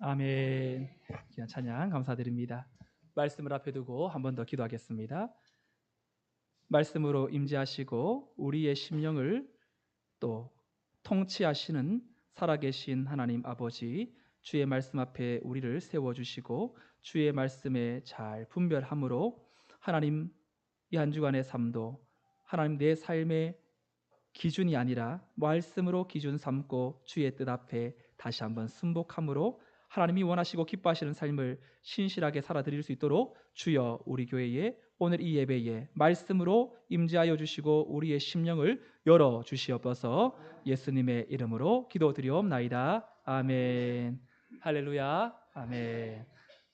아멘. 귀한 찬양 감사드립니다. 말씀을 앞에 두고 한 번 더 기도하겠습니다. 말씀으로 임재하시고 우리의 심령을 또 통치하시는 살아계신 하나님 아버지, 주의 말씀 앞에 우리를 세워주시고 주의 말씀에 잘 분별함으로 하나님, 이 한 주간의 삶도 하나님 내 삶의 기준이 아니라 말씀으로 기준 삼고 주의 뜻 앞에 다시 한번 순복함으로 하나님이 원하시고 기뻐하시는 삶을 신실하게 살아드릴 수 있도록 주여 우리 교회에 오늘 이 예배에 말씀으로 임재하여 주시고 우리의 심령을 열어 주시옵소서. 예수님의 이름으로 기도드리옵나이다. 아멘. 할렐루야. 아멘.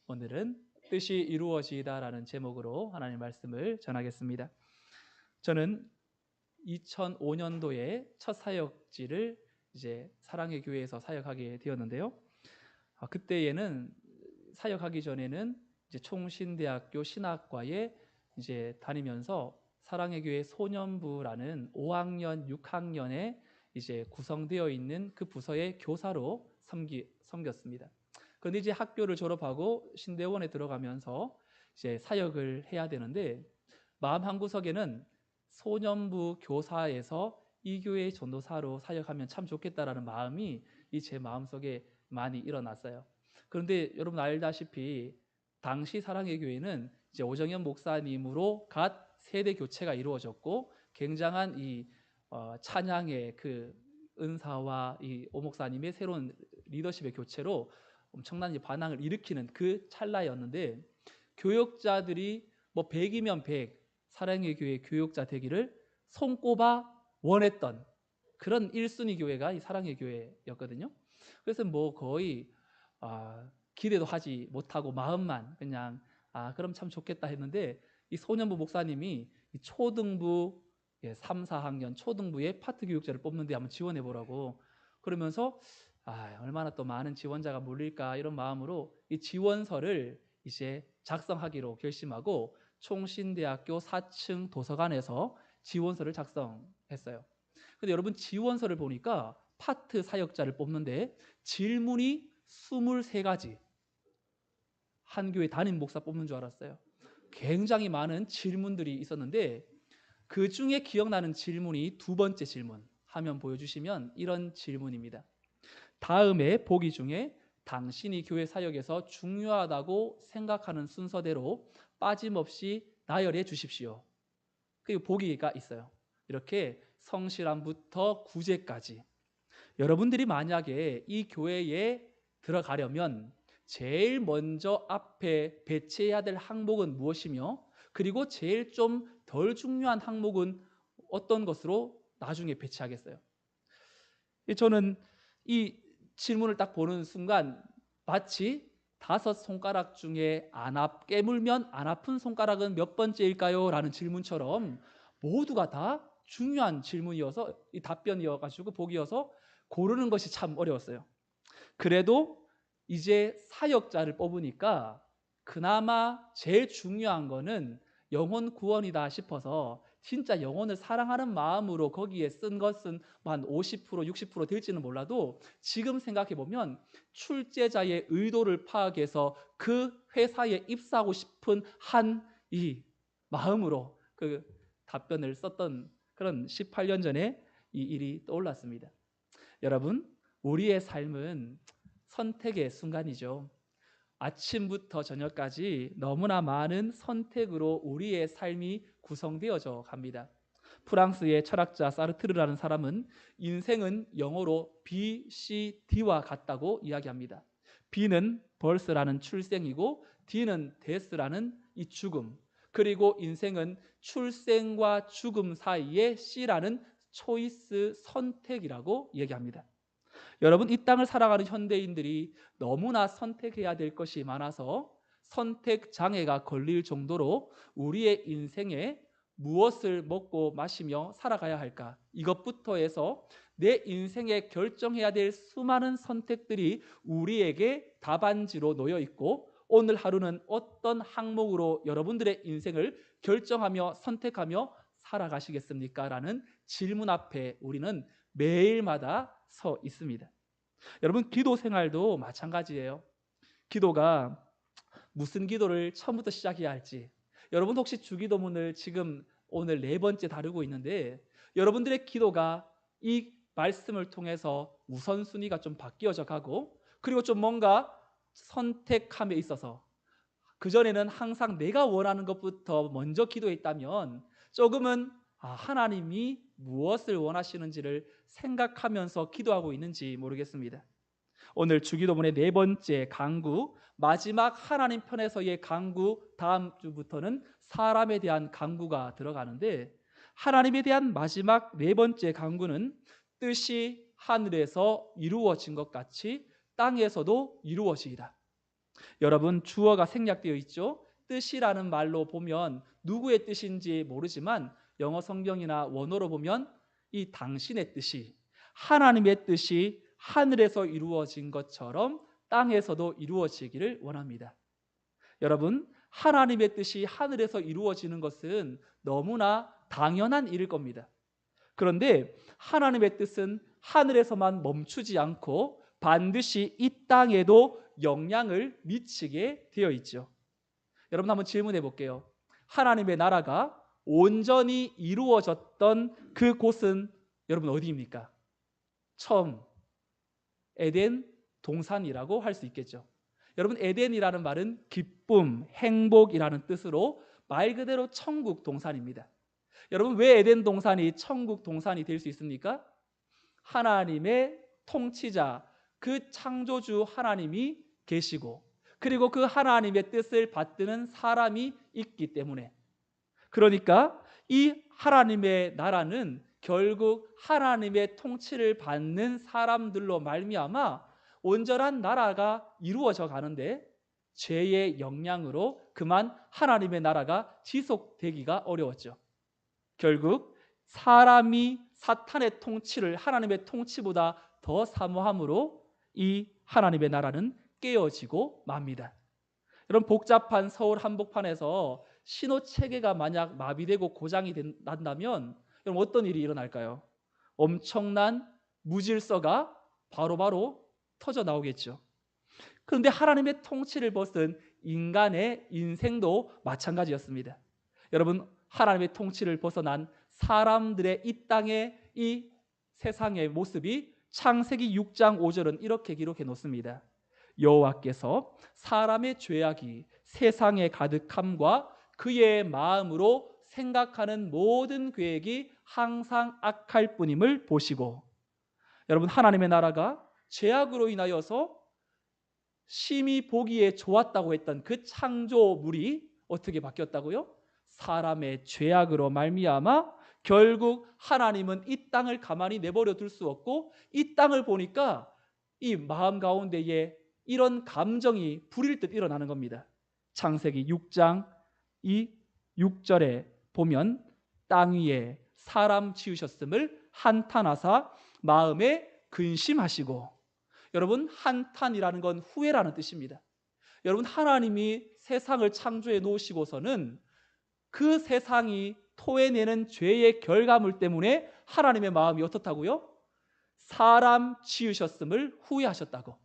오늘은 뜻이 이루어지다라는 제목으로 하나님의 말씀을 전하겠습니다. 저는 2005년도에 첫 사역지를 이제 사랑의 교회에서 사역하게 되었는데요. 그때에는 사역하기 전에는 이제 총신대학교 신학과에 이제 다니면서 사랑의 교회 소년부라는 5학년, 6학년에 이제 구성되어 있는 그 부서의 교사로 섬겼습니다. 그런데 이제 학교를 졸업하고 신대원에 들어가면서 이제 사역을 해야 되는데 마음 한구석에는 소년부 교사에서 이 교회의 전도사로 사역하면 참 좋겠다라는 마음이 이 제 마음속에 많이 일어났어요. 그런데 여러분 알다시피 당시 사랑의 교회는 이제 오정현 목사님으로 갓 세대 교체가 이루어졌고 굉장한 이 찬양의 그 은사와 이 오 목사님의 새로운 리더십의 교체로 엄청난 반항을 일으키는 그 찰나였는데 교역자들이 뭐 100이면 100 사랑의 교회 교역자 되기를 손꼽아 원했던 그런 1순위 교회가 이 사랑의 교회였거든요. 그래서 뭐 거의 기대도 하지 못하고 마음만 그냥 그럼 참 좋겠다 했는데 이 소년부 목사님이 이 초등부 3, 4학년 초등부의 파트 교육자를 뽑는데 한번 지원해 보라고 그러면서 얼마나 또 많은 지원자가 몰릴까 이런 마음으로 이 지원서를 이제 작성하기로 결심하고 총신대학교 4층 도서관에서 지원서를 작성했어요. 근데 여러분 지원서를 보니까 파트 사역자를 뽑는데 질문이 23가지. 한 교회 담임 목사 뽑는 줄 알았어요. 굉장히 많은 질문들이 있었는데 그 중에 기억나는 질문이 두 번째 질문. 화면 보여주시면 이런 질문입니다. 다음에 보기 중에 당신이 교회 사역에서 중요하다고 생각하는 순서대로 빠짐없이 나열해 주십시오. 그리고 보기가 있어요. 이렇게 성실함부터 구제까지. 여러분들이 만약에 이 교회에 들어가려면 제일 먼저 앞에 배치해야 될 항목은 무엇이며 그리고 제일 좀 덜 중요한 항목은 어떤 것으로 나중에 배치하겠어요? 저는 이 질문을 딱 보는 순간 마치 5손가락 중에 깨물면 안 아픈 손가락은 몇 번째일까요? 라는 질문처럼 모두가 다 중요한 질문이어서 이 답변이어가지고 보기여서 고르는 것이 참 어려웠어요. 그래도 이제 사역자를 뽑으니까 그나마 제일 중요한 거는 영혼 구원이다 싶어서 진짜 영혼을 사랑하는 마음으로 거기에 쓴 것은 한 50%, 60% 될지는 몰라도 지금 생각해 보면 출제자의 의도를 파악해서 그 회사에 입사하고 싶은 한 이 마음으로 그 답변을 썼던 그런 18년 전에 이 일이 떠올랐습니다. 여러분, 우리의 삶은 선택의 순간이죠. 아침부터 저녁까지 너무나 많은 선택으로 우리의 삶이 구성되어져 갑니다. 프랑스의 철학자 사르트르라는 사람은 인생은 영어로 B, C, D와 같다고 이야기합니다. B는 birth라는 출생이고 D는 death라는 이 죽음, 그리고 인생은 출생과 죽음 사이에 C라는 초이스 선택이라고 얘기합니다. 여러분, 이 땅을 살아가는 현대인들이 너무나 선택해야 될 것이 많아서 선택 장애가 걸릴 정도로 우리의 인생에 무엇을 먹고 마시며 살아가야 할까? 이것부터 해서 내 인생에 결정해야 될 수많은 선택들이 우리에게 답안지로 놓여 있고 오늘 하루는 어떤 항목으로 여러분들의 인생을 결정하며 선택하며 살아가시겠습니까? 라는 질문 앞에 우리는 매일마다 서 있습니다. 여러분, 기도 생활도 마찬가지예요. 기도가 무슨 기도를 처음부터 시작해야 할지, 여러분 혹시 주기도문을 지금 오늘 네 번째 다루고 있는데, 여러분들의 기도가 이 말씀을 통해서 우선순위가 좀 바뀌어져 가고, 그리고 좀 뭔가 선택함에 있어서 그전에는 항상 내가 원하는 것부터 먼저 기도했다면, 조금은 하나님이 무엇을 원하시는지를 생각하면서 기도하고 있는지 모르겠습니다. 오늘 주기도문의 네 번째 강구, 마지막 하나님 편에서의 강구, 다음 주부터는 사람에 대한 강구가 들어가는데, 하나님에 대한 마지막 네 번째 강구는 뜻이 하늘에서 이루어진 것 같이 땅에서도 이루어지이다. 여러분, 주어가 생략되어 있죠. 뜻이라는 말로 보면 누구의 뜻인지 모르지만 영어 성경이나 원어로 보면 이 당신의 뜻이, 하나님의 뜻이 하늘에서 이루어진 것처럼 땅에서도 이루어지기를 원합니다. 여러분, 하나님의 뜻이 하늘에서 이루어지는 것은 너무나 당연한 일일 겁니다. 그런데 하나님의 뜻은 하늘에서만 멈추지 않고 반드시 이 땅에도 영향을 미치게 되어 있죠. 여러분, 한번 질문해 볼게요. 하나님의 나라가 온전히 이루어졌던 그 곳은 여러분 어디입니까? 처음 에덴 동산이라고 할 수 있겠죠. 여러분, 에덴이라는 말은 기쁨, 행복이라는 뜻으로 말 그대로 천국 동산입니다. 여러분, 왜 에덴 동산이 천국 동산이 될 수 있습니까? 하나님의 통치자, 그 창조주 하나님이 계시고, 그리고 그 하나님의 뜻을 받드는 사람이 있기 때문에. 그러니까 이 하나님의 나라는 결국 하나님의 통치를 받는 사람들로 말미암아 온전한 나라가 이루어져 가는데, 죄의 영향으로 그만 하나님의 나라가 지속되기가 어려웠죠. 결국 사람이 사탄의 통치를 하나님의 통치보다 더 사모함으로 이 하나님의 나라는 깨어지고 맙니다. 여러분, 복잡한 서울 한복판에서 신호 체계가 만약 마비되고 고장이 난다면 여러분 어떤 일이 일어날까요? 엄청난 무질서가 바로바로 터져 나오겠죠. 그런데 하나님의 통치를 벗은 인간의 인생도 마찬가지였습니다. 여러분, 하나님의 통치를 벗어난 사람들의 이 땅의 이 세상의 모습이 창세기 6장 5절은 이렇게 기록해 놓습니다. 여호와께서 사람의 죄악이 세상에 가득함과 그의 마음으로 생각하는 모든 계획이 항상 악할 뿐임을 보시고. 여러분, 하나님의 나라가 죄악으로 인하여서 심히 보기에 좋았다고 했던 그 창조물이 어떻게 바뀌었다고요? 사람의 죄악으로 말미암아 결국 하나님은 이 땅을 가만히 내버려 둘 수 없고, 이 땅을 보니까 이 마음 가운데에 이런 감정이 불일 듯 일어나는 겁니다. 창세기 6장 이 6절에 보면 땅 위에 사람 지으셨음을 한탄하사 마음에 근심하시고. 여러분, 한탄이라는 건 후회라는 뜻입니다. 여러분, 하나님이 세상을 창조해 놓으시고서는 그 세상이 토해내는 죄의 결과물 때문에 하나님의 마음이 어떻다고요? 사람 지으셨음을 후회하셨다고.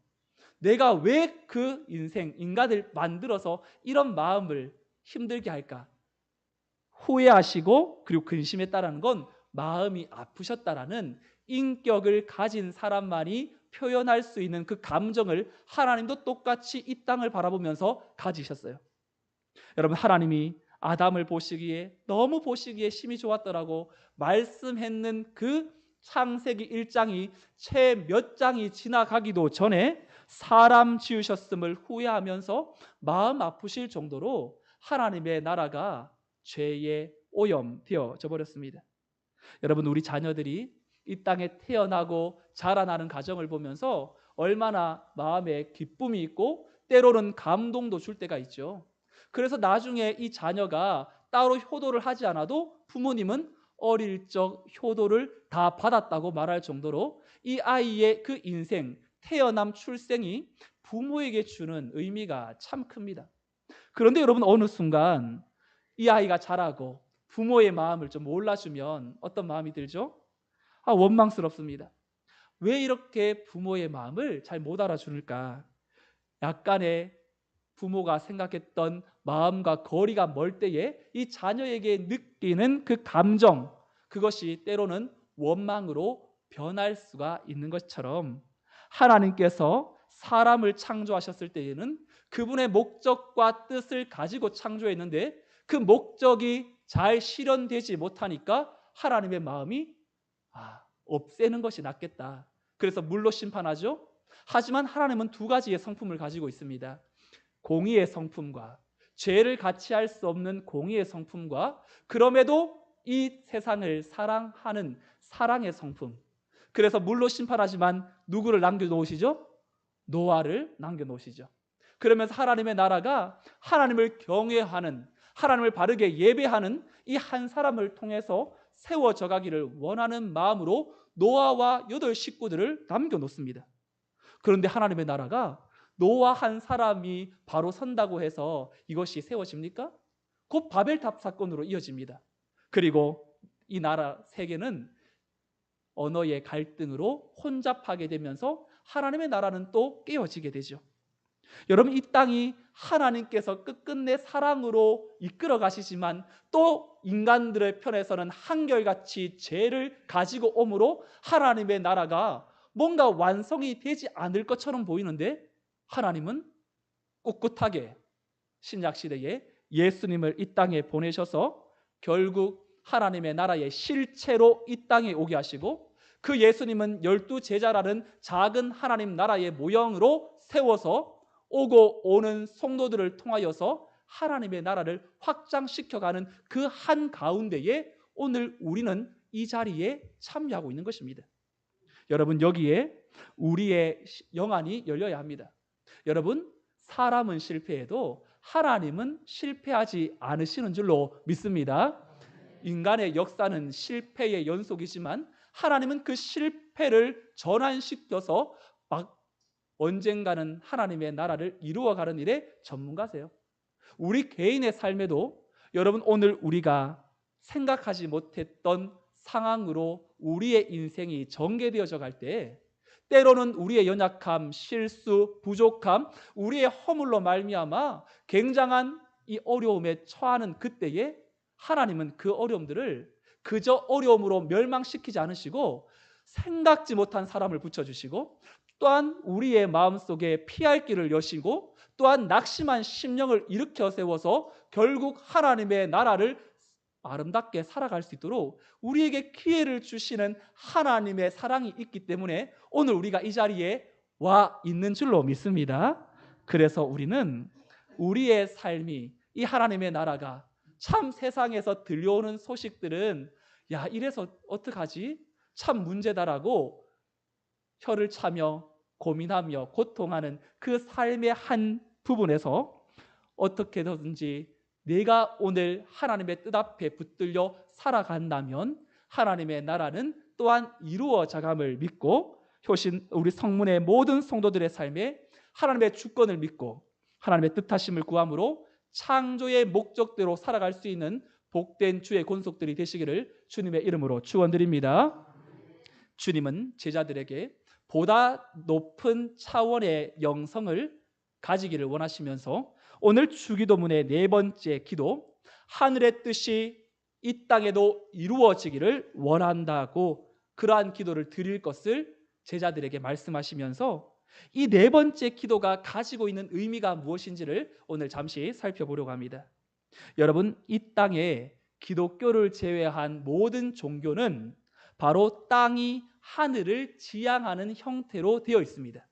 내가 왜 그 인간을 만들어서 이런 마음을 힘들게 할까? 후회하시고 그리고 근심했다라는 건 마음이 아프셨다라는, 인격을 가진 사람만이 표현할 수 있는 그 감정을 하나님도 똑같이 이 땅을 바라보면서 가지셨어요. 여러분, 하나님이 아담을 보시기에 너무 보시기에 심히 좋았더라고 말씀했는 그 창세기 1장이 채 몇 장이 지나가기도 전에 사람 지으셨음을 후회하면서 마음 아프실 정도로 하나님의 나라가 죄에 오염되어져 버렸습니다. 여러분, 우리 자녀들이 이 땅에 태어나고 자라나는 가정을 보면서 얼마나 마음에 기쁨이 있고 때로는 감동도 줄 때가 있죠. 그래서 나중에 이 자녀가 따로 효도를 하지 않아도 부모님은 어릴 적 효도를 다 받았다고 말할 정도로 이 아이의 그 인생, 태어남 출생이 부모에게 주는 의미가 참 큽니다. 그런데 여러분, 어느 순간 이 아이가 자라고 부모의 마음을 좀 몰라주면 어떤 마음이 들죠? 원망스럽습니다. 왜 이렇게 부모의 마음을 잘 못 알아주는가? 약간의 부모가 생각했던 마음과 거리가 멀 때에 이 자녀에게 느끼는 그 감정, 그것이 때로는 원망으로 변할 수가 있는 것처럼, 하나님께서 사람을 창조하셨을 때에는 그분의 목적과 뜻을 가지고 창조했는데 그 목적이 잘 실현되지 못하니까 하나님의 마음이 없애는 것이 낫겠다. 그래서 물로 심판하죠. 하지만 하나님은 두 가지의 성품을 가지고 있습니다. 공의의 성품과, 죄를 같이 할 수 없는 공의의 성품과, 그럼에도 이 세상을 사랑하는 사랑의 성품. 그래서 물로 심판하지만 누구를 남겨놓으시죠? 노아를 남겨놓으시죠. 그러면서 하나님의 나라가 하나님을 경외하는, 하나님을 바르게 예배하는 이 한 사람을 통해서 세워져 가기를 원하는 마음으로 노아와 8 식구들을 남겨놓습니다. 그런데 하나님의 나라가 노아 한 사람이 바로 선다고 해서 이것이 세워집니까? 곧 바벨탑 사건으로 이어집니다. 그리고 이 나라 세계는 언어의 갈등으로 혼잡하게 되면서 하나님의 나라는 또 깨어지게 되죠. 여러분, 이 땅이 하나님께서 끝끝내 사랑으로 이끌어 가시지만 또 인간들의 편에서는 한결같이 죄를 가지고 오므로 하나님의 나라가 뭔가 완성이 되지 않을 것처럼 보이는데, 하나님은 꿋꿋하게 신약시대에 예수님을 이 땅에 보내셔서 결국 하나님의 나라의 실체로 이 땅에 오게 하시고, 그 예수님은 12 제자라는 작은 하나님 나라의 모형으로 세워서 오고 오는 성도들을 통하여서 하나님의 나라를 확장시켜가는 그 한가운데에 오늘 우리는 이 자리에 참여하고 있는 것입니다. 여러분, 여기에 우리의 영안이 열려야 합니다. 여러분, 사람은 실패해도 하나님은 실패하지 않으시는 줄로 믿습니다. 인간의 역사는 실패의 연속이지만 하나님은 그 실패를 전환시켜서 언젠가는 하나님의 나라를 이루어가는 일에 전문가세요. 우리 개인의 삶에도 여러분, 오늘 우리가 생각하지 못했던 상황으로 우리의 인생이 전개되어져 갈 때, 때로는 우리의 연약함, 실수, 부족함, 우리의 허물로 말미암아 굉장한 이 어려움에 처하는 그때에 하나님은 그 어려움들을 그저 어려움으로 멸망시키지 않으시고 생각지 못한 사람을 붙여주시고, 또한 우리의 마음속에 피할 길을 여시고, 또한 낙심한 심령을 일으켜 세워서 결국 하나님의 나라를 아름답게 살아갈 수 있도록 우리에게 기회를 주시는 하나님의 사랑이 있기 때문에 오늘 우리가 이 자리에 와 있는 줄로 믿습니다. 그래서 우리는 우리의 삶이, 이 하나님의 나라가 참 세상에서 들려오는 소식들은 야, 이래서 어떡하지? 참 문제다라고 혀를 차며 고민하며 고통하는 그 삶의 한 부분에서 어떻게든지 내가 오늘 하나님의 뜻 앞에 붙들려 살아간다면 하나님의 나라는 또한 이루어져감을 믿고, 효신 우리 성문의 모든 성도들의 삶에 하나님의 주권을 믿고 하나님의 뜻하심을 구함으로 창조의 목적대로 살아갈 수 있는 복된 주의 권속들이 되시기를 주님의 이름으로 축원드립니다. 주님은 제자들에게 보다 높은 차원의 영성을 가지기를 원하시면서 오늘 주기도문의 4번째 기도, 하늘의 뜻이 이 땅에도 이루어지기를 원한다고 그러한 기도를 드릴 것을 제자들에게 말씀하시면서 이 4번째 기도가 가지고 있는 의미가 무엇인지를 오늘 잠시 살펴보려고 합니다. 여러분, 이 땅에 기독교를 제외한 모든 종교는 바로 땅이 하늘을 지향하는 형태로 되어 있습니다.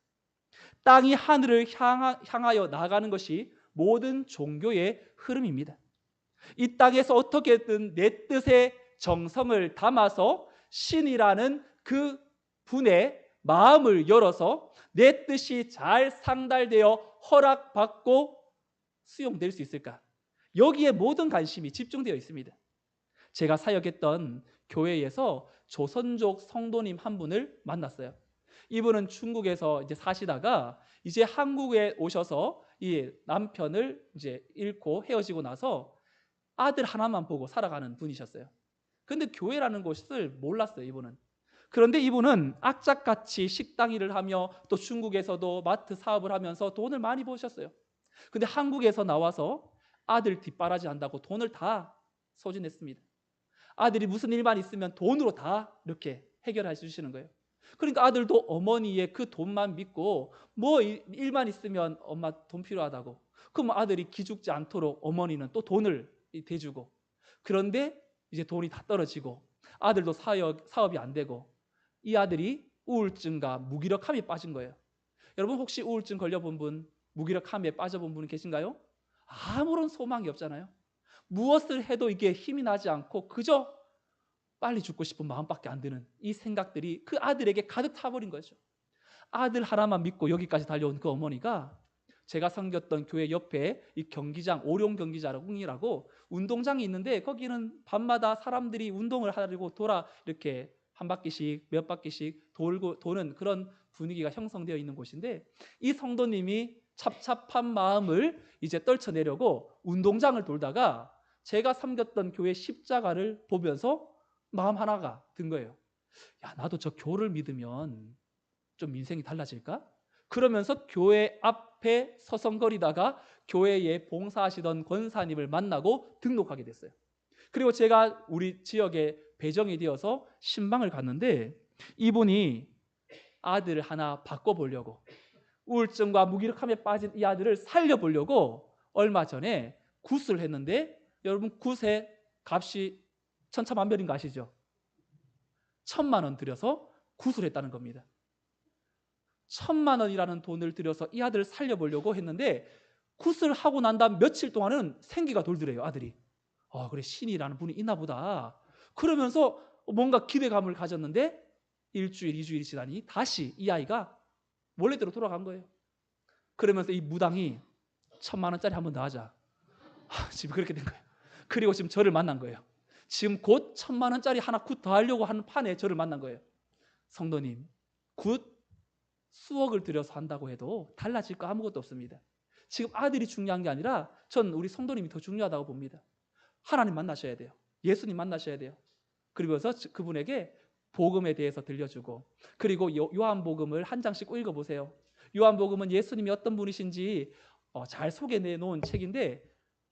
땅이 하늘을 향하여 나가는 것이 모든 종교의 흐름입니다. 이 땅에서 어떻게든 내 뜻의 정성을 담아서 신이라는 그 분의 마음을 열어서 내 뜻이 잘 상달되어 허락받고 수용될 수 있을까? 여기에 모든 관심이 집중되어 있습니다. 제가 사역했던 교회에서 조선족 성도님 한 분을 만났어요. 이분은 중국에서 이제 사시다가 이제 한국에 오셔서 이 남편을 이제 잃고 헤어지고 나서 아들 하나만 보고 살아가는 분이셨어요. 근데 교회라는 곳을 몰랐어요, 이분은. 그런데 이분은 악착같이 식당 일을 하며 또 중국에서도 마트 사업을 하면서 돈을 많이 버셨어요. 근데 한국에서 나와서 아들 뒷바라지 한다고 돈을 다 소진했습니다. 아들이 무슨 일만 있으면 돈으로 다 이렇게 해결해 주시는 거예요. 그러니까 아들도 어머니의 그 돈만 믿고 뭐 일만 있으면 엄마 돈 필요하다고. 그럼 아들이 기죽지 않도록 어머니는 또 돈을 대주고. 그런데 이제 돈이 다 떨어지고 아들도 사업이 안 되고 이 아들이 우울증과 무기력함에 빠진 거예요. 여러분 혹시 우울증 걸려본 분, 무기력함에 빠져본 분 계신가요? 아무런 소망이 없잖아요. 무엇을 해도 이게 힘이 나지 않고 그저 빨리 죽고 싶은 마음밖에 안 드는 이 생각들이 그 아들에게 가득 타버린 거죠. 아들 하나만 믿고 여기까지 달려온 그 어머니가 제가 섬겼던 교회 옆에 이 경기장, 오룡 경기장이라고 운동장이 있는데 거기는 밤마다 사람들이 운동을 하려고 이렇게 한 바퀴씩 몇 바퀴씩 도는 그런 분위기가 형성되어 있는 곳인데 이 성도님이 찹찹한 마음을 이제 떨쳐내려고 운동장을 돌다가 제가 섬겼던 교회 십자가를 보면서 마음 하나가 든 거예요. 야, 나도 저 교를 믿으면 좀 인생이 달라질까? 그러면서 교회 앞에 서성거리다가 교회에 봉사하시던 권사님을 만나고 등록하게 됐어요. 그리고 제가 우리 지역에 배정이 되어서 신방을 갔는데 이분이 아들 하나 바꿔보려고 우울증과 무기력함에 빠진 이 아들을 살려보려고 얼마 전에 굿을 했는데 여러분 굿의 값이 천차만별인 거 아시죠? 1,000만 원 들여서 굿을 했다는 겁니다. 1,000만 원이라는 돈을 들여서 이 아들을 살려보려고 했는데 굿을 하고 난 다음 며칠 동안은 생기가 돌더래요. 아들이. 그래 신이라는 분이 있나 보다. 그러면서 뭔가 기대감을 가졌는데 일주일, 2주일이 지나니 다시 이 아이가 원래대로 돌아간 거예요. 그러면서 이 무당이 1,000만 원짜리 한번 더 하자. 지금 그렇게 된 거예요. 그리고 지금 저를 만난 거예요. 지금 곧 1,000만 원짜리 하나 굿 더 하려고 하는 판에 저를 만난 거예요. 성도님, 굿 수억을 들여서 한다고 해도 달라질 거 아무것도 없습니다. 지금 아들이 중요한 게 아니라 전 우리 성도님이 더 중요하다고 봅니다. 하나님 만나셔야 돼요. 예수님 만나셔야 돼요. 그러면서 그분에게 복음에 대해서 들려주고 그리고 요한복음을 한 장씩 읽어보세요. 요한복음은 예수님이 어떤 분이신지 잘 소개해 놓은 책인데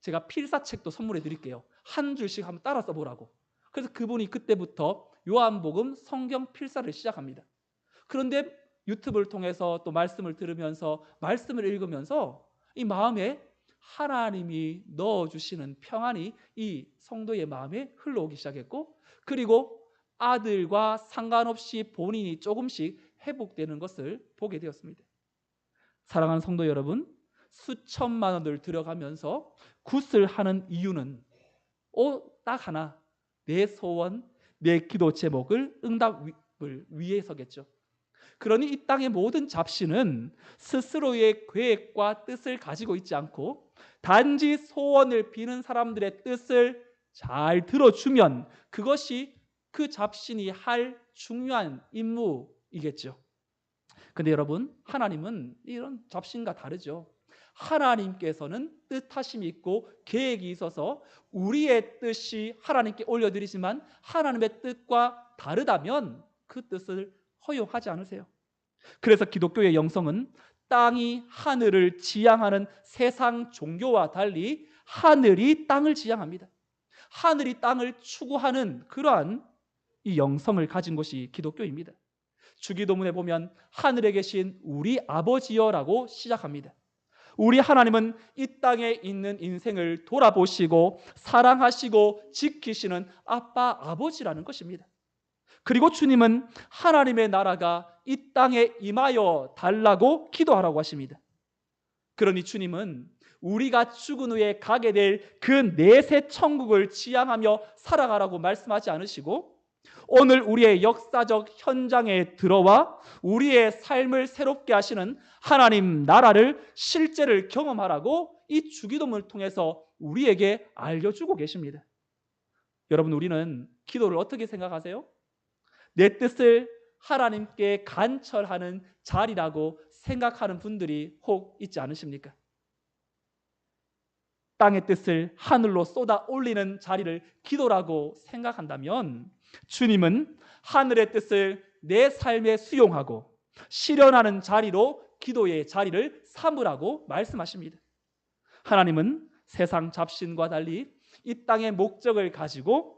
제가 필사책도 선물해 드릴게요. 한 줄씩 한번 따라 써보라고. 그래서 그분이 그때부터 요한복음 성경 필사를 시작합니다. 그런데 유튜브를 통해서 또 말씀을 들으면서 말씀을 읽으면서 이 마음에 하나님이 넣어주시는 평안이 이 성도의 마음에 흘러오기 시작했고 그리고 아들과 상관없이 본인이 조금씩 회복되는 것을 보게 되었습니다. 사랑하는 성도 여러분, 수천만 원을 들여가면서 굿을 하는 이유는 딱 하나, 내 소원, 내 기도 제목을 응답을 위해서겠죠. 그러니 이 땅의 모든 잡신은 스스로의 계획과 뜻을 가지고 있지 않고 단지 소원을 비는 사람들의 뜻을 잘 들어주면 그것이 그 잡신이 할 중요한 임무이겠죠. 근데 여러분, 하나님은 이런 잡신과 다르죠. 하나님께서는 뜻하심이 있고 계획이 있어서 우리의 뜻이 하나님께 올려드리지만 하나님의 뜻과 다르다면 그 뜻을 허용하지 않으세요. 그래서 기독교의 영성은 땅이 하늘을 지향하는 세상 종교와 달리 하늘이 땅을 지향합니다. 하늘이 땅을 추구하는 그러한 이 영성을 가진 것이 기독교입니다. 주기도문에 보면 하늘에 계신 우리 아버지여라고 시작합니다. 우리 하나님은 이 땅에 있는 인생을 돌아보시고 사랑하시고 지키시는 아빠 아버지라는 것입니다. 그리고 주님은 하나님의 나라가 이 땅에 임하여 달라고 기도하라고 하십니다. 그러니 주님은 우리가 죽은 후에 가게 될 그 내세 천국을 지향하며 살아가라고 말씀하지 않으시고 오늘 우리의 역사적 현장에 들어와 우리의 삶을 새롭게 하시는 하나님 나라를 실제를 경험하라고 이 주기도문을 통해서 우리에게 알려주고 계십니다. 여러분, 우리는 기도를 어떻게 생각하세요? 내 뜻을 하나님께 간철하는 자리라고 생각하는 분들이 혹 있지 않으십니까? 땅의 뜻을 하늘로 쏟아 올리는 자리를 기도라고 생각한다면 주님은 하늘의 뜻을 내 삶에 수용하고 실현하는 자리로 기도의 자리를 삼으라고 말씀하십니다. 하나님은 세상 잡신과 달리 이 땅의 목적을 가지고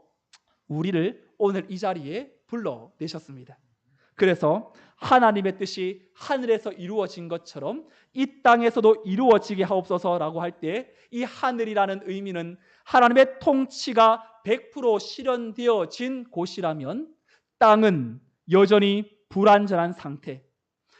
우리를 오늘 이 자리에 불러내셨습니다. 그래서 하나님의 뜻이 하늘에서 이루어진 것처럼 이 땅에서도 이루어지게 하옵소서라고 할 때 이 하늘이라는 의미는 하나님의 통치가 100% 실현되어진 곳이라면 땅은 여전히 불완전한 상태,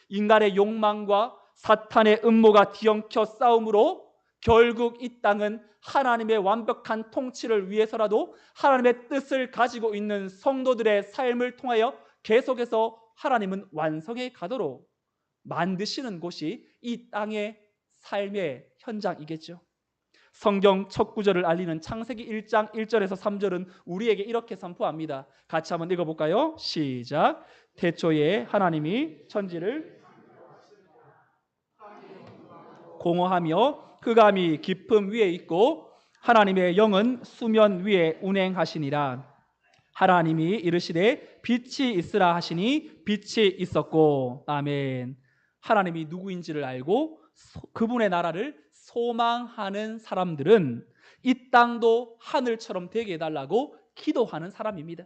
인간의 욕망과 사탄의 음모가 뒤엉켜 싸움으로 결국 이 땅은 하나님의 완벽한 통치를 위해서라도 하나님의 뜻을 가지고 있는 성도들의 삶을 통하여 계속해서 하나님은 완성해 가도록 만드시는 곳이 이 땅의 삶의 현장이겠죠. 성경 첫 구절을 알리는 창세기 1장 1절에서 3절은 우리에게 이렇게 선포합니다. 같이 한번 읽어볼까요? 시작. 태초에 하나님이 천지를 공허하며 흑암이 깊음 위에 있고 하나님의 영은 수면 위에 운행하시니라. 하나님이 이르시되 빛이 있으라 하시니 빛이 있었고. 아멘. 하나님이 누구인지를 알고 그분의 나라를 소망하는 사람들은 이 땅도 하늘처럼 되게 해달라고 기도하는 사람입니다.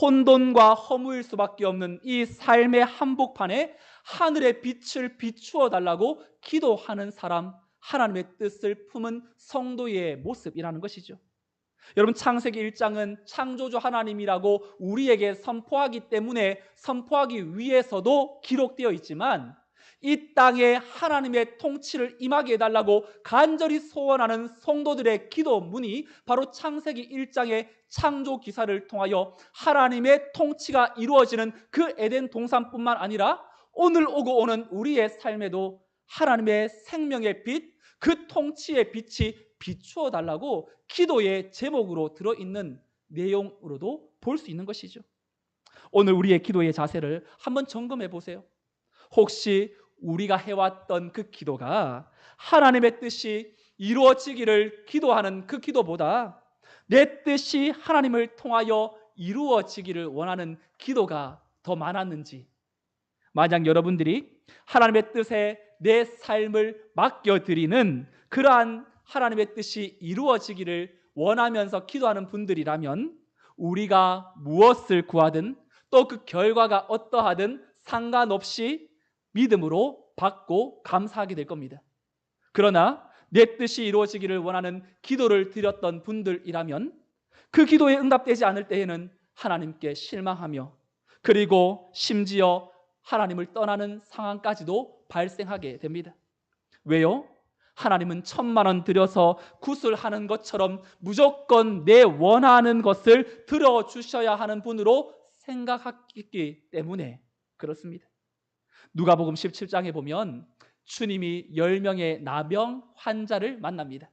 혼돈과 허무일 수밖에 없는 이 삶의 한복판에 하늘의 빛을 비추어 달라고 기도하는 사람, 하나님의 뜻을 품은 성도의 모습이라는 것이죠. 여러분, 창세기 1장은 창조주 하나님이라고 우리에게 선포하기 때문에 선포하기 위해서도 기록되어 있지만 이 땅에 하나님의 통치를 임하게 해달라고 간절히 소원하는 성도들의 기도문이 바로 창세기 1장의 창조 기사를 통하여 하나님의 통치가 이루어지는 그 에덴 동산뿐만 아니라 오늘 오고 오는 우리의 삶에도 하나님의 생명의 빛, 그 통치의 빛이 비추어 달라고 기도의 제목으로 들어있는 내용으로도 볼 수 있는 것이죠. 오늘 우리의 기도의 자세를 한번 점검해 보세요. 혹시 우리가 해왔던 그 기도가 하나님의 뜻이 이루어지기를 기도하는 그 기도보다 내 뜻이 하나님을 통하여 이루어지기를 원하는 기도가 더 많았는지, 만약 여러분들이 하나님의 뜻에 내 삶을 맡겨드리는 그러한 하나님의 뜻이 이루어지기를 원하면서 기도하는 분들이라면 우리가 무엇을 구하든 또 그 결과가 어떠하든 상관없이 믿음으로 받고 감사하게 될 겁니다. 그러나 내 뜻이 이루어지기를 원하는 기도를 드렸던 분들이라면 그 기도에 응답되지 않을 때에는 하나님께 실망하며 그리고 심지어 하나님을 떠나는 상황까지도 발생하게 됩니다. 왜요? 하나님은 1,000,000원 들여서 구슬하는 것처럼 무조건 내 원하는 것을 들어주셔야 하는 분으로 생각했기 때문에 그렇습니다. 누가복음 17장에 보면 주님이 10명의 나병 환자를 만납니다.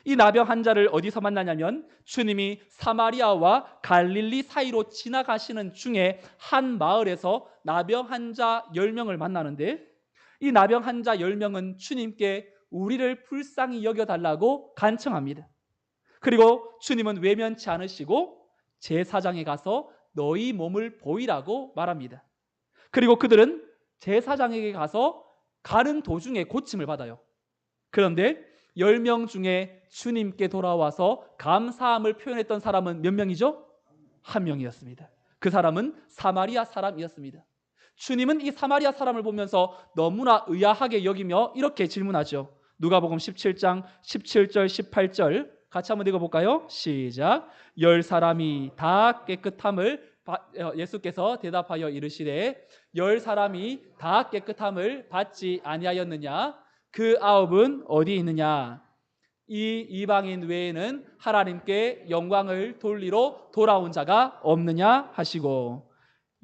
이 나병 환자를 어디서 만나냐면 주님이 사마리아와 갈릴리 사이로 지나가시는 중에 한 마을에서 나병 환자 10명을 만나는데 이 나병 환자 10명은 주님께 우리를 불쌍히 여겨달라고 간청합니다. 그리고 주님은 외면치 않으시고 제사장에 가서 너희 몸을 보이라고 말합니다. 그리고 그들은 제사장에게 가서 가는 도중에 고침을 받아요. 그런데 10명 중에 주님께 돌아와서 감사함을 표현했던 사람은 몇 명이죠? 1명이었습니다. 그 사람은 사마리아 사람이었습니다. 주님은 이 사마리아 사람을 보면서 너무나 의아하게 여기며 이렇게 질문하죠. 누가복음 17장 17절 18절 같이 한번 읽어볼까요? 시작. 10사람이 다 깨끗함을 예수께서 대답하여 이르시되 10사람이 다 깨끗함을 받지 아니하였느냐? 그 9은 어디 있느냐? 이 이방인 외에는 하나님께 영광을 돌리러 돌아온 자가 없느냐 하시고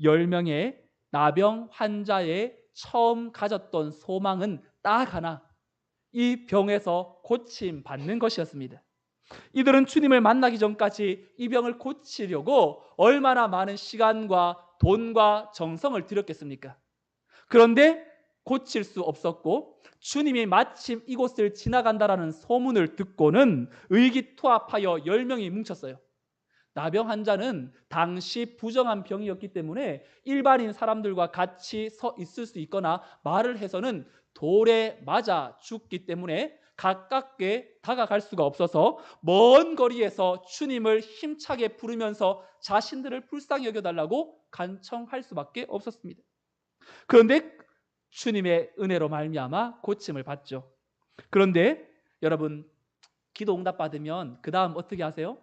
10명의 나병 환자의 처음 가졌던 소망은 딱 하나, 이 병에서 고침 받는 것이었습니다. 이들은 주님을 만나기 전까지 이 병을 고치려고 얼마나 많은 시간과 돈과 정성을 들였겠습니까? 그런데 고칠 수 없었고 주님이 마침 이곳을 지나간다라는 소문을 듣고는 의기투합하여 10명이 뭉쳤어요. 나병 환자는 당시 부정한 병이었기 때문에 일반인 사람들과 같이 서 있을 수 있거나 말을 해서는 돌에 맞아 죽기 때문에 가깝게 다가갈 수가 없어서 먼 거리에서 주님을 힘차게 부르면서 자신들을 불쌍히 여겨달라고 간청할 수밖에 없었습니다. 그런데 주님의 은혜로 말미암아 고침을 받죠. 그런데 여러분, 기도 응답받으면 그 다음 어떻게 하세요?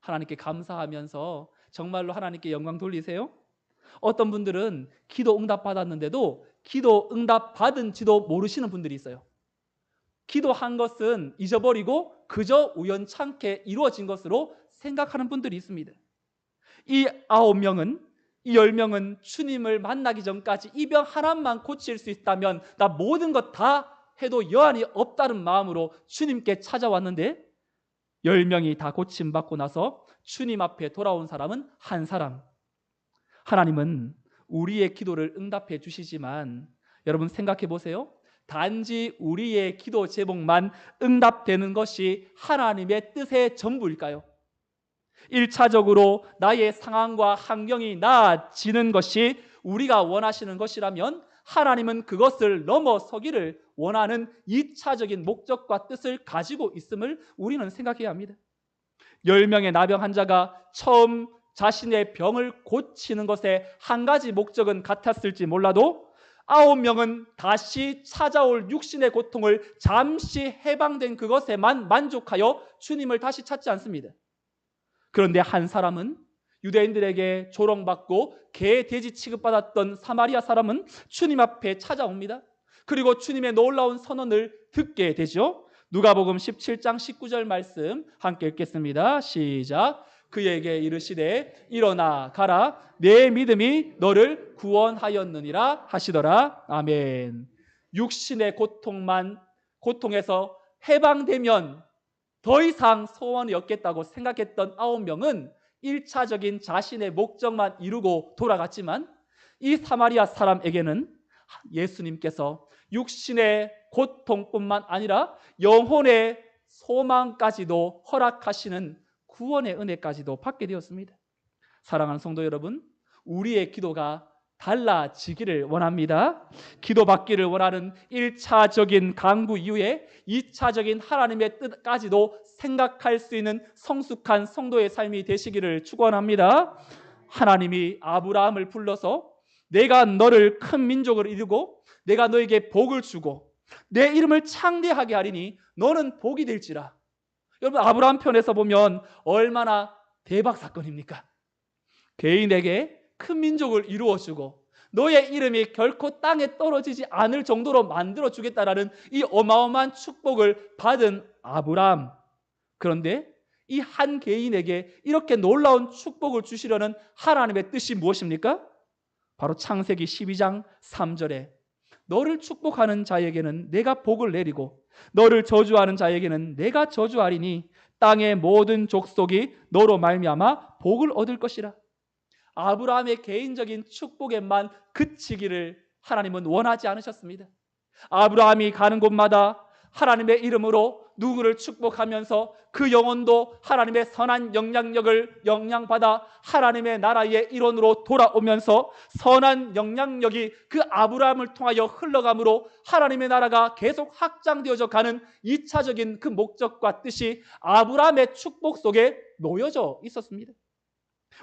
하나님께 감사하면서 정말로 하나님께 영광 돌리세요? 어떤 분들은 기도 응답받았는데도 기도 응답받은지도 모르시는 분들이 있어요. 기도한 것은 잊어버리고 그저 우연찮게 이루어진 것으로 생각하는 분들이 있습니다. 이 9명은, 이 10명은 주님을 만나기 전까지 이 병 하나만 고칠 수 있다면 나 모든 것 다 해도 여한이 없다는 마음으로 주님께 찾아왔는데 10명이 다 고침받고 나서 주님 앞에 돌아온 사람은 한 사람. 하나님은 우리의 기도를 응답해 주시지만 여러분 생각해 보세요. 단지 우리의 기도 제목만 응답되는 것이 하나님의 뜻의 전부일까요? 1차적으로 나의 상황과 환경이 나아지는 것이 우리가 원하시는 것이라면 하나님은 그것을 넘어서기를 원하는 2차적인 목적과 뜻을 가지고 있음을 우리는 생각해야 합니다. 10명의 나병 환자가 처음 자신의 병을 고치는 것에 한 가지 목적은 같았을지 몰라도 9명은 다시 찾아올 육신의 고통을 잠시 해방된 그것에만 만족하여 주님을 다시 찾지 않습니다. 그런데 한 사람은, 유대인들에게 조롱받고 개, 돼지 취급받았던 사마리아 사람은 주님 앞에 찾아옵니다. 그리고 주님의 놀라운 선언을 듣게 되죠. 누가복음 17장 19절 말씀 함께 읽겠습니다. 시작. 그에게 이르시되 일어나 가라, 내 믿음이 너를 구원하였느니라 하시더라. 아멘. 육신의 고통에서 해방되면 더 이상 소원이 없겠다고 생각했던 9명은 1차적인 자신의 목적만 이루고 돌아갔지만 이 사마리아 사람에게는 예수님께서 육신의 고통뿐만 아니라 영혼의 소망까지도 허락하시는 구원의 은혜까지도 받게 되었습니다. 사랑하는 성도 여러분, 우리의 기도가 달라지기를 원합니다. 기도받기를 원하는 1차적인 간구 이후에 2차적인 하나님의 뜻까지도 생각할 수 있는 성숙한 성도의 삶이 되시기를 축원합니다. 하나님이 아브라함을 불러서 내가 너를 큰 민족을 이루고 내가 너에게 복을 주고 내 이름을 창대하게 하리니 너는 복이 될지라. 여러분, 아브라함 편에서 보면 얼마나 대박 사건입니까? 개인에게 큰 민족을 이루어주고 너의 이름이 결코 땅에 떨어지지 않을 정도로 만들어주겠다라는 이 어마어마한 축복을 받은 아브라함. 그런데 이 한 개인에게 이렇게 놀라운 축복을 주시려는 하나님의 뜻이 무엇입니까? 바로 창세기 12장 3절에 너를 축복하는 자에게는 내가 복을 내리고 너를 저주하는 자에게는 내가 저주하리니 땅의 모든 족속이 너로 말미암아 복을 얻을 것이라. 아브라함의 개인적인 축복에만 그치기를 하나님은 원하지 않으셨습니다. 아브라함이 가는 곳마다 하나님의 이름으로 누구를 축복하면서 그 영혼도 하나님의 선한 영향력을 영향받아 하나님의 나라의 일원으로 돌아오면서 선한 영향력이 그 아브라함을 통하여 흘러가므로 하나님의 나라가 계속 확장되어져 가는 2차적인 그 목적과 뜻이 아브라함의 축복 속에 놓여져 있었습니다.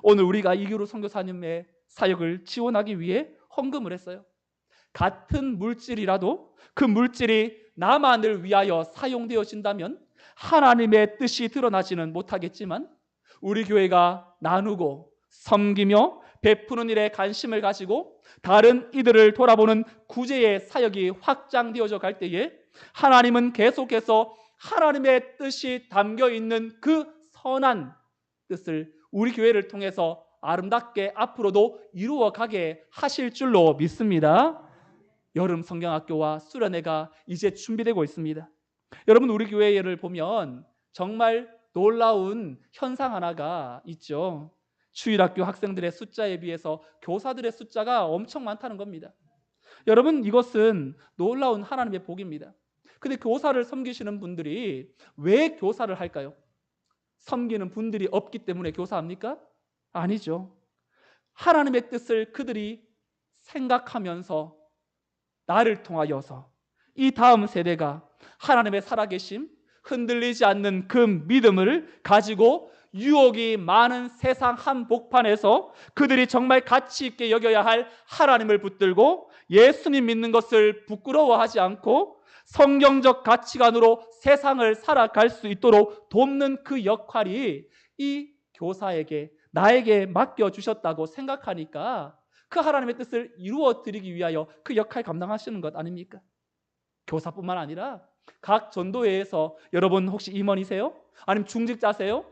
오늘 우리가 이규루 선교사님의 사역을 지원하기 위해 헌금을 했어요. 같은 물질이라도 그 물질이 나만을 위하여 사용되어진다면 하나님의 뜻이 드러나지는 못하겠지만 우리 교회가 나누고 섬기며 베푸는 일에 관심을 가지고 다른 이들을 돌아보는 구제의 사역이 확장되어져 갈 때에 하나님은 계속해서 하나님의 뜻이 담겨있는 그 선한 뜻을 우리 교회를 통해서 아름답게 앞으로도 이루어가게 하실 줄로 믿습니다. 여름 성경학교와 수련회가 이제 준비되고 있습니다. 여러분, 우리 교회를 보면 정말 놀라운 현상 하나가 있죠. 주일학교 학생들의 숫자에 비해서 교사들의 숫자가 엄청 많다는 겁니다. 여러분, 이것은 놀라운 하나님의 복입니다. 근데 교사를 섬기시는 분들이 왜 교사를 할까요? 섬기는 분들이 없기 때문에 교사합니까? 아니죠. 하나님의 뜻을 그들이 생각하면서 나를 통하여서 이 다음 세대가 하나님의 살아계심, 흔들리지 않는 그 믿음을 가지고 유혹이 많은 세상 한복판에서 그들이 정말 가치 있게 여겨야 할 하나님을 붙들고 예수님 믿는 것을 부끄러워하지 않고 성경적 가치관으로 세상을 살아갈 수 있도록 돕는 그 역할이 이 교사에게, 나에게 맡겨주셨다고 생각하니까 그 하나님의 뜻을 이루어 드리기 위하여 그 역할 감당하시는 것 아닙니까? 교사뿐만 아니라 각 전도회에서 여러분 혹시 임원이세요? 아니면 중직자세요?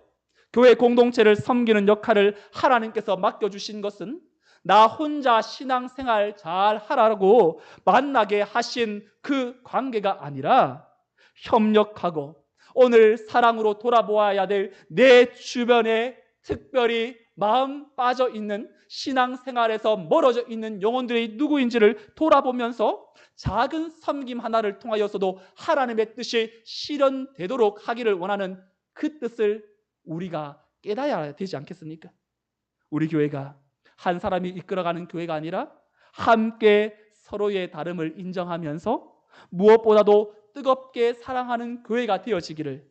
교회 공동체를 섬기는 역할을 하나님께서 맡겨주신 것은 나 혼자 신앙생활 잘 하라고 만나게 하신 그 관계가 아니라 협력하고 오늘 사랑으로 돌아보아야 될 내 주변에 특별히 마음 빠져 있는 신앙생활에서 멀어져 있는 영혼들이 누구인지를 돌아보면서 작은 섬김 하나를 통하여서도 하나님의 뜻이 실현되도록 하기를 원하는 그 뜻을 우리가 깨달아야 되지 않겠습니까? 우리 교회가 한 사람이 이끌어가는 교회가 아니라 함께 서로의 다름을 인정하면서 무엇보다도 뜨겁게 사랑하는 교회가 되어지기를,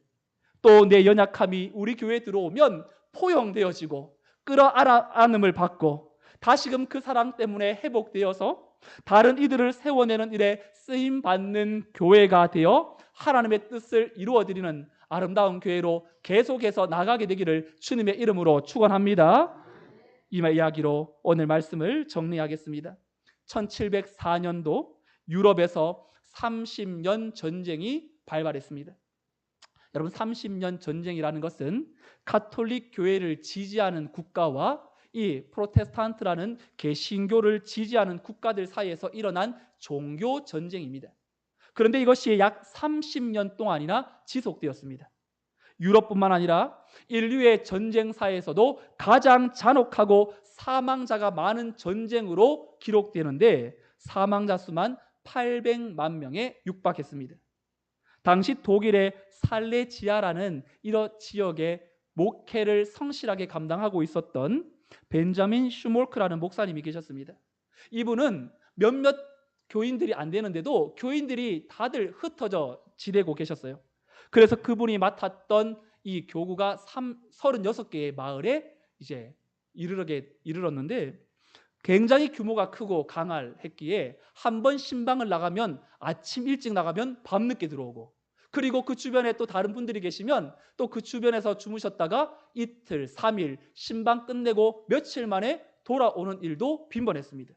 또 내 연약함이 우리 교회에 들어오면 포용되어지고 끌어안음을 받고 다시금 그 사랑 때문에 회복되어서 다른 이들을 세워내는 일에 쓰임받는 교회가 되어 하나님의 뜻을 이루어드리는 아름다운 교회로 계속해서 나가게 되기를 주님의 이름으로 축원합니다. 이 이야기로 오늘 말씀을 정리하겠습니다. 1704년도 유럽에서 30년 전쟁이 발발했습니다. 여러분, 30년 전쟁이라는 것은 가톨릭 교회를 지지하는 국가와 이 프로테스탄트라는 개신교를 지지하는 국가들 사이에서 일어난 종교 전쟁입니다. 그런데 이것이 약 30년 동안이나 지속되었습니다. 유럽뿐만 아니라 인류의 전쟁사에서도 가장 잔혹하고 사망자가 많은 전쟁으로 기록되는데 사망자 수만 800만 명에 육박했습니다. 당시 독일의 살레지아라는 이런 지역에 목회를 성실하게 감당하고 있었던 벤자민 슈몰크라는 목사님이 계셨습니다. 이분은 몇몇 교인들이 안 되는데도 교인들이 다들 흩어져 지내고 계셨어요. 그래서 그분이 맡았던 이 교구가 36개의 마을에 이제 이르렀는데 굉장히 규모가 크고 강할했기에 한 번 신방을 나가면 아침 일찍 나가면 밤늦게 들어오고, 그리고 그 주변에 또 다른 분들이 계시면 또 그 주변에서 주무셨다가 이틀, 3일 신방 끝내고 며칠 만에 돌아오는 일도 빈번했습니다.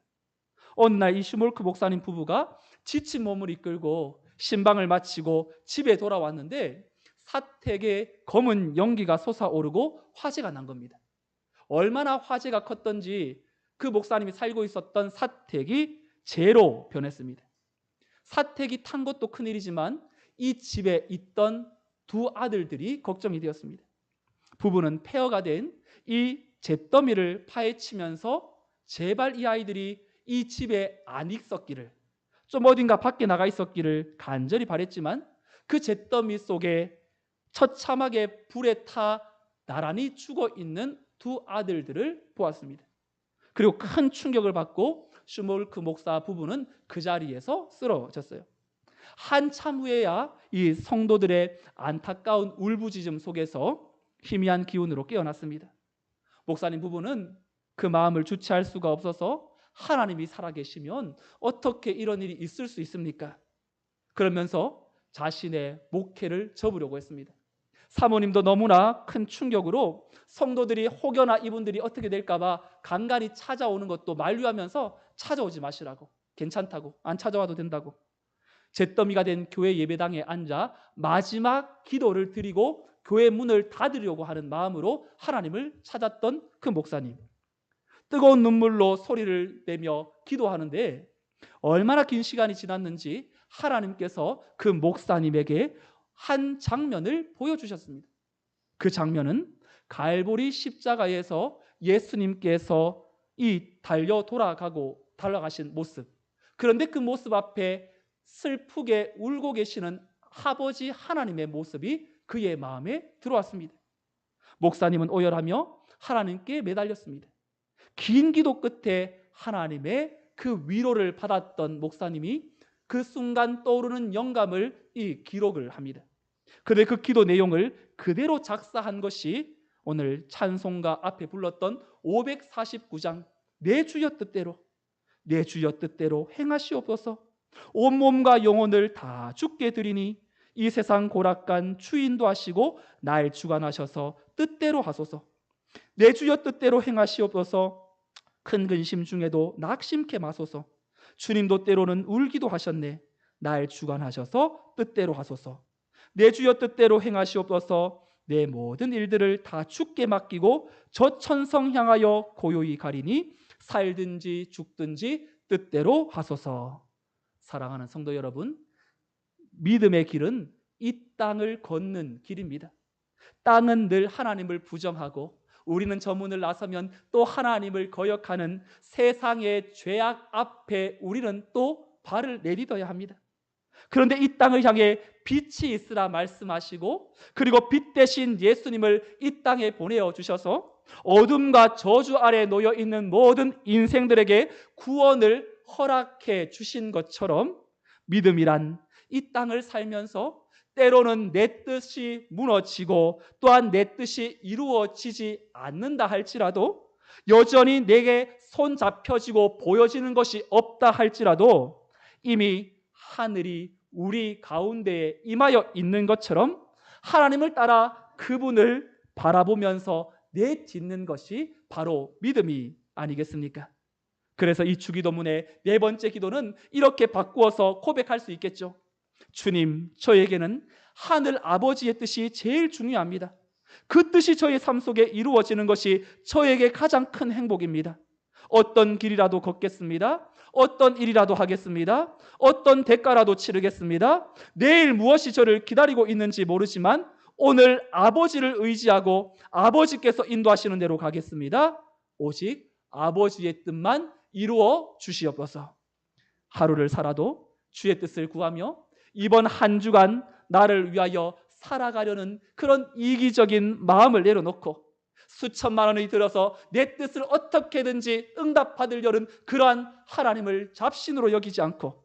어느 날 이 슈몰크 목사님 부부가 지친 몸을 이끌고 신방을 마치고 집에 돌아왔는데 사택에 검은 연기가 솟아오르고 화재가 난 겁니다. 얼마나 화재가 컸던지 그 목사님이 살고 있었던 사택이 재로 변했습니다. 사택이 탄 것도 큰일이지만 이 집에 있던 두 아들들이 걱정이 되었습니다. 부부는 폐허가 된 이 잿더미를 파헤치면서 제발 이 아이들이 이 집에 안 있었기를, 좀 어딘가 밖에 나가 있었기를 간절히 바랬지만 그 잿더미 속에 처참하게 불에 타 나란히 죽어 있는 두 아들들을 보았습니다. 그리고 큰 충격을 받고 슈몰크 목사 부부는 그 자리에서 쓰러졌어요. 한참 후에야 이 성도들의 안타까운 울부짖음 속에서 희미한 기운으로 깨어났습니다. 목사님 부부는 그 마음을 주체할 수가 없어서 하나님이 살아계시면 어떻게 이런 일이 있을 수 있습니까? 그러면서 자신의 목회를 접으려고 했습니다. 사모님도 너무나 큰 충격으로 성도들이 혹여나 이분들이 어떻게 될까 봐 간간히 찾아오는 것도 만류하면서 찾아오지 마시라고, 괜찮다고, 안 찾아와도 된다고. 잿더미가 된 교회 예배당에 앉아 마지막 기도를 드리고 교회 문을 닫으려고 하는 마음으로 하나님을 찾았던 그 목사님, 뜨거운 눈물로 소리를 내며 기도하는데 얼마나 긴 시간이 지났는지 하나님께서 그 목사님에게 한 장면을 보여주셨습니다. 그 장면은 갈보리 십자가에서 예수님께서 이 달려가신 모습, 그런데 그 모습 앞에 슬프게 울고 계시는 아버지 하나님의 모습이 그의 마음에 들어왔습니다. 목사님은 오열하며 하나님께 매달렸습니다. 긴 기도 끝에 하나님의 그 위로를 받았던 목사님이 그 순간 떠오르는 영감을 이 기록을 합니다. 그런데 그 기도 내용을 그대로 작사한 것이 오늘 찬송가 앞에 불렀던 549장 내 주여 뜻대로, 내 주여 뜻대로 행하시옵소서. 온몸과 영혼을 다 주께 드리니 이 세상 고락간 주인도 하시고 날 주관하셔서 뜻대로 하소서. 내 주여 뜻대로 행하시옵소서. 큰 근심 중에도 낙심케 마소서. 주님도 때로는 울기도 하셨네. 날 주관하셔서 뜻대로 하소서. 내 주여 뜻대로 행하시옵소서. 내 모든 일들을 다 주께 맡기고 저 천성 향하여 고요히 가리니 살든지 죽든지 뜻대로 하소서. 사랑하는 성도 여러분, 믿음의 길은 이 땅을 걷는 길입니다. 땅은 늘 하나님을 부정하고 우리는 저 문을 나서면 또 하나님을 거역하는 세상의 죄악 앞에 우리는 또 발을 내딛어야 합니다. 그런데 이 땅을 향해 빛이 있으라 말씀하시고, 그리고 빛 대신 예수님을 이 땅에 보내어 주셔서 어둠과 저주 아래 놓여 있는 모든 인생들에게 구원을 허락해 주신 것처럼, 믿음이란 이 땅을 살면서 때로는 내 뜻이 무너지고 또한 내 뜻이 이루어지지 않는다 할지라도, 여전히 내게 손 잡혀지고 보여지는 것이 없다 할지라도 이미 하늘이 우리 가운데에 임하여 있는 것처럼 하나님을 따라 그분을 바라보면서 내딛는 것이 바로 믿음이 아니겠습니까? 그래서 이 주기도문의 네 번째 기도는 이렇게 바꾸어서 고백할 수 있겠죠. 주님, 저에게는 하늘 아버지의 뜻이 제일 중요합니다. 그 뜻이 저의 삶 속에 이루어지는 것이 저에게 가장 큰 행복입니다. 어떤 길이라도 걷겠습니다. 어떤 일이라도 하겠습니다. 어떤 대가라도 치르겠습니다. 내일 무엇이 저를 기다리고 있는지 모르지만 오늘 아버지를 의지하고 아버지께서 인도하시는 대로 가겠습니다. 오직 아버지의 뜻만 이루어 주시옵소서. 하루를 살아도 주의 뜻을 구하며 이번 한 주간 나를 위하여 살아가려는 그런 이기적인 마음을 내려놓고 수천만 원이 들어서 내 뜻을 어떻게든지 응답받으려는 그러한 하나님을 잡신으로 여기지 않고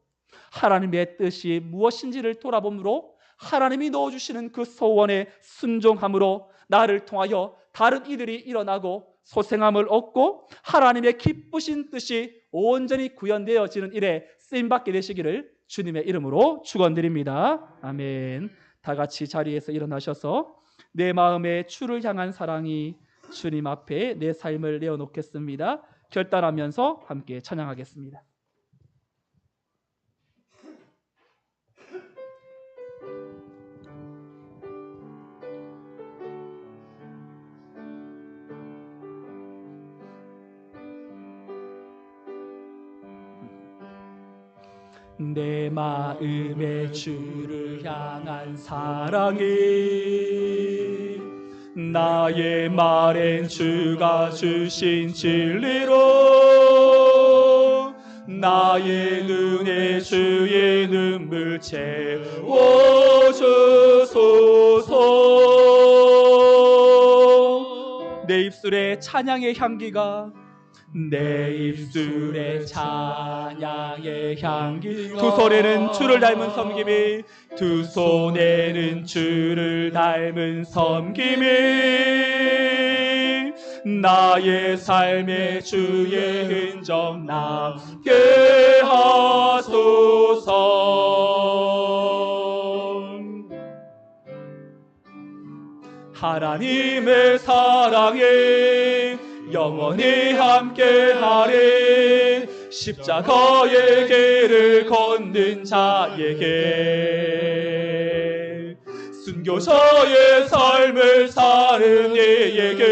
하나님의 뜻이 무엇인지를 돌아봄으로 하나님이 넣어주시는 그 소원에 순종함으로 나를 통하여 다른 이들이 일어나고 소생함을 얻고 하나님의 기쁘신 뜻이 온전히 구현되어지는 일에 쓰임받게 되시기를 주님의 이름으로 축원드립니다. 아멘. 다 같이 자리에서 일어나셔서 내 마음의 주를 향한 사랑이 주님 앞에 내 삶을 내어놓겠습니다. 결단하면서 함께 찬양하겠습니다. 내 마음의 주를 향한 사랑이 나의 말엔 주가 주신 진리로 나의 눈에 주의 눈물 채워주소서. 내 입술에 찬양의 향기가 내 입술에 찬양의 향기 두 손에는 주를 닮은 섬김이 두 손에는 주를 닮은 섬김이 나의 삶에 주의 흔적 남게 하소서. 하나님의 사랑에 영원히 함께하리. 십자가의 길을 걷는 자에게 순교자의 삶을 사는 이에게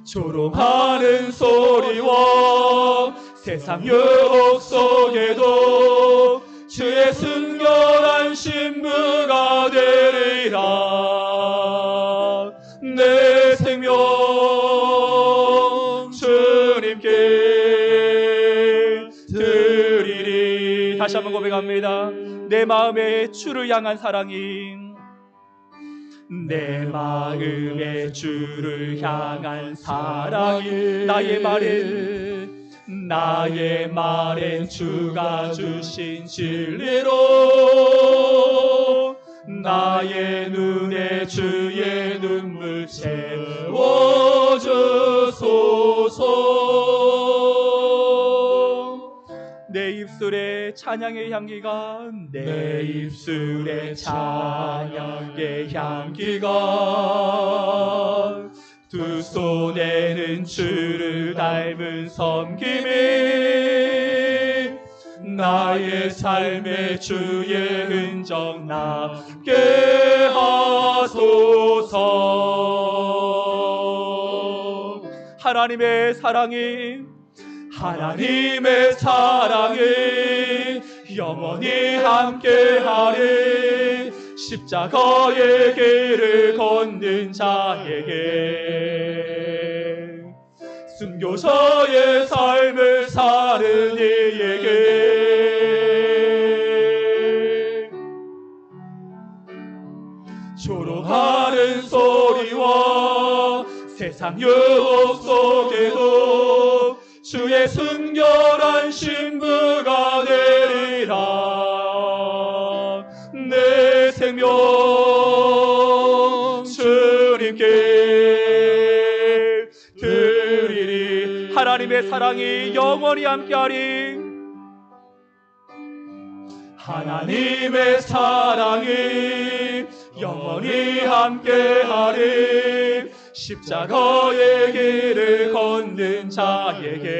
조롱하는 소리와 세상 유혹 속에도 주의 순결한 신부가 되리라. 내 생명 주님께 드리리다. 다시 한번 고백합니다. 내 마음에 주를 향한 사랑이, 내 마음에 주를 향한 사랑이, 나의 말엔 주가 주신 진리로 나의 눈에 주의 눈물 채워주소서. 내 입술에 찬양의 향기가, 내 입술에 찬양의 향기가, 두 손에는 주를 닮은 섬김이 나의 삶에 주의 흔적 남게 하소서. 하나님의 사랑이 영원히 함께하리. 십자가의 길을 걷는 자에게, 순교자의 삶을 사는 이에게, 조롱하는 소리와 세상 유혹 속에도 주의 순결한 신부가 되리라. 내 생명 주님께 드리리. 하나님의 사랑이 영원히 함께하리. 하나님의 사랑이 영원히 함께하리. 십자가의 길을 걷는 자에게,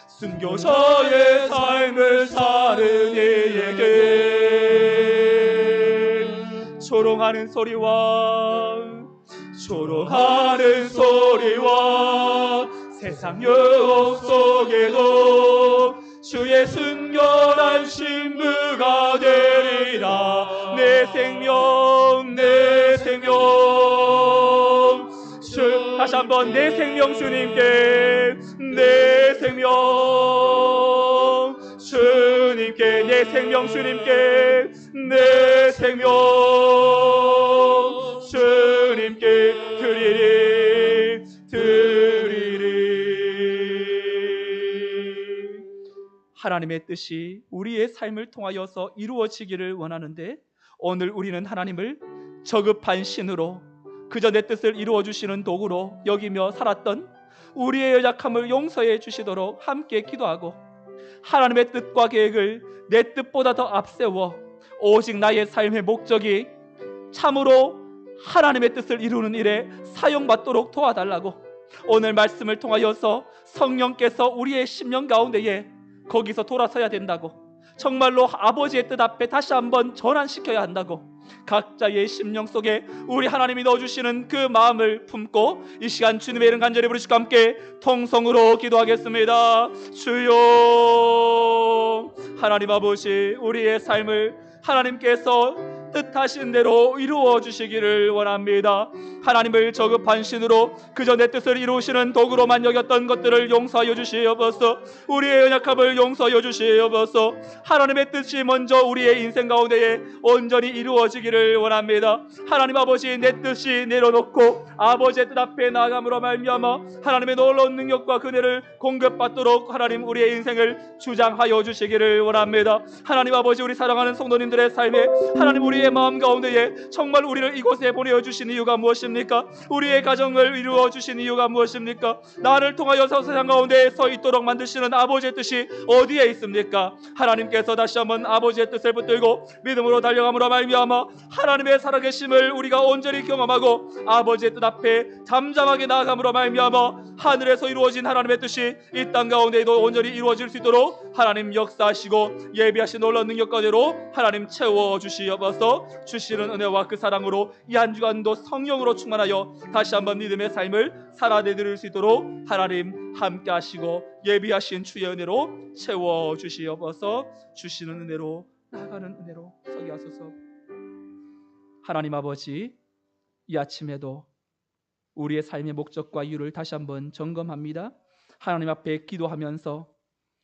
순교자의 삶을 사는 이에게, 조롱하는 소리와 세상 유혹 속에도 주의 순결한 신부가 되리라. 내 생명 주, 다시 한번 내 생명 주님께, 내 생명 주님께, 내 생명 주님께, 내 생명 주님께 드리리. 하나님의 뜻이 우리의 삶을 통하여서 이루어지기를 원하는데, 오늘 우리는 하나님을 저급한 신으로, 그저 내 뜻을 이루어주시는 도구로 여기며 살았던 우리의 연약함을 용서해 주시도록 함께 기도하고, 하나님의 뜻과 계획을 내 뜻보다 더 앞세워 오직 나의 삶의 목적이 참으로 하나님의 뜻을 이루는 일에 사용받도록 도와달라고, 오늘 말씀을 통하여서 성령께서 우리의 심령 가운데에 거기서 돌아서야 된다고, 정말로 아버지의 뜻 앞에 다시 한번 전환시켜야 한다고, 각자의 심령 속에 우리 하나님이 넣어주시는 그 마음을 품고 이 시간 주님의 이름 간절히 부르시고 함께 통성으로 기도하겠습니다. 주여, 하나님 아버지, 우리의 삶을 하나님께서 뜻하신 대로 이루어 주시기를 원합니다. 하나님을 저급한 신으로 그저 내 뜻을 이루시는 도구로만 여겼던 것들을 용서하여 주시옵소서. 우리의 연약함을 용서하여 주시옵소서. 하나님의 뜻이 먼저 우리의 인생 가운데에 온전히 이루어지기를 원합니다. 하나님 아버지, 내 뜻이 내려놓고 아버지의 뜻 앞에 나아감으로 말미암아 하나님의 놀라운 능력과 그네를 공급받도록 하나님 우리의 인생을 주장하여 주시기를 원합니다. 하나님 아버지, 우리 사랑하는 성도님들의 삶에 하나님 우리의 마음 가운데에 정말 우리를 이곳에 보내주신 이유가 무엇입니까? 우리의 가정을 이루어 주신 이유가 무엇입니까? 나를 통하여서 세상 가운데 서 있도록 만드시는 아버지의 뜻이 어디에 있습니까? 하나님께서 다시 한번 아버지의 뜻을 붙들고 믿음으로 달려감으로 말미암아 하나님의 살아계심을 우리가 온전히 경험하고 아버지의 뜻 앞에 잠잠하게 나아감으로 말미암아 하늘에서 이루어진 하나님의 뜻이 이 땅 가운데에도 온전히 이루어질 수 있도록 하나님 역사하시고 예비하신 놀라운 능력 가운데로 하나님 채워주시옵소서. 주시는 은혜와 그 사랑으로 이 한 주간도 성령으로 충만하여 다시 한번 믿음의 삶을 살아내드릴 수 있도록 하나님 함께 하시고 예비하신 주의 은혜로 채워주시옵소서. 주시는 은혜로 나아가는 은혜로 서게 하소서. 하나님 아버지, 이 아침에도 우리의 삶의 목적과 이유를 다시 한번 점검합니다. 하나님 앞에 기도하면서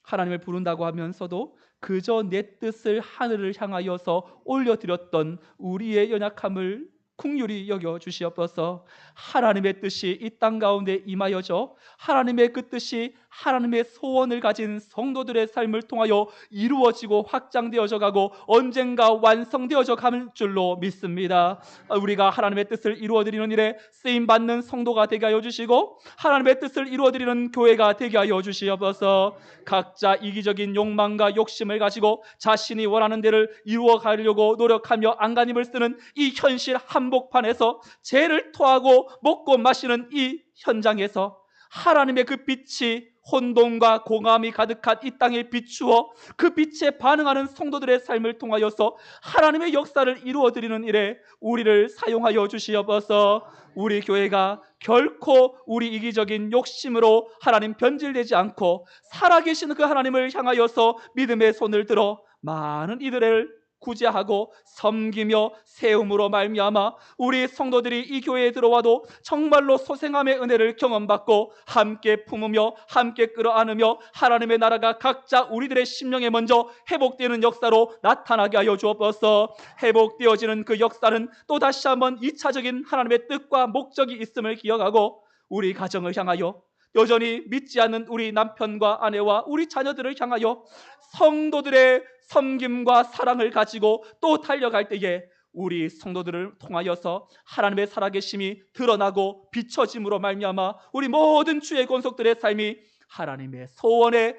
하나님을 부른다고 하면서도 그저 내 뜻을 하늘을 향하여서 올려드렸던 우리의 연약함을 긍휼히 여겨 주시옵소서. 하나님의 뜻이 이 땅 가운데 임하여져 하나님의 그 뜻이 하나님의 소원을 가진 성도들의 삶을 통하여 이루어지고 확장되어져 가고 언젠가 완성되어져 갈 줄로 믿습니다. 우리가 하나님의 뜻을 이루어드리는 일에 쓰임받는 성도가 되게 하여 주시고 하나님의 뜻을 이루어드리는 교회가 되게 하여 주시옵소서. 각자 이기적인 욕망과 욕심을 가지고 자신이 원하는 데를 이루어 가려고 노력하며 안간힘을 쓰는 이 현실 한복판에서 죄를 토하고 먹고 마시는 이 현장에서 하나님의 그 빛이 혼돈과 공함이 가득한 이 땅에 비추어 그 빛에 반응하는 성도들의 삶을 통하여서 하나님의 역사를 이루어드리는 일에 우리를 사용하여 주시옵소서. 우리 교회가 결코 우리 이기적인 욕심으로 하나님 변질되지 않고 살아계신 그 하나님을 향하여서 믿음의 손을 들어 많은 이들을 구제하고 섬기며 세움으로 말미암아 우리 성도들이 이 교회에 들어와도 정말로 소생함의 은혜를 경험받고 함께 품으며 함께 끌어안으며 하나님의 나라가 각자 우리들의 심령에 먼저 회복되는 역사로 나타나게 하여 주옵소서. 회복되어지는 그 역사는 또 다시 한번 2차적인 하나님의 뜻과 목적이 있음을 기억하고 우리 가정을 향하여 여전히 믿지 않는 우리 남편과 아내와 우리 자녀들을 향하여 성도들의 섬김과 사랑을 가지고 또 달려갈 때에 우리 성도들을 통하여서 하나님의 살아계심이 드러나고 비춰짐으로 말미암아 우리 모든 주의 권속들의 삶이 하나님의 소원에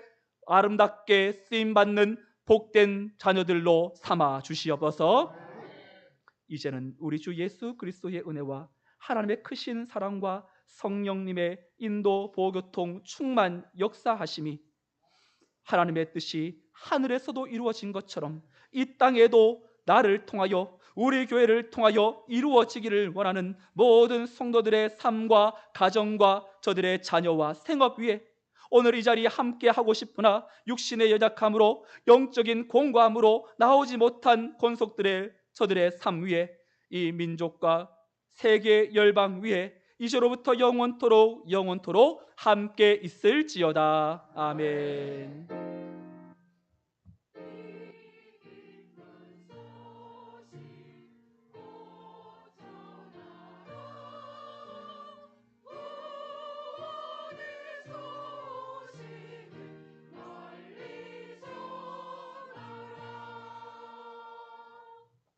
아름답게 쓰임받는 복된 자녀들로 삼아 주시옵소서. 이제는 우리 주 예수 그리스도의 은혜와 하나님의 크신 사랑과 성령님의 인도 보교통 충만 역사하심이 하나님의 뜻이 하늘에서도 이루어진 것처럼 이 땅에도 나를 통하여 우리 교회를 통하여 이루어지기를 원하는 모든 성도들의 삶과 가정과 저들의 자녀와 생업 위에 오늘 이 자리에 함께 하고 싶으나 육신의 연약함으로 영적인 공고함으로 나오지 못한 권속들의 저들의 삶 위에 이 민족과 세계 열방 위에 이제로부터 영원토록 함께 있을지어다. 아멘.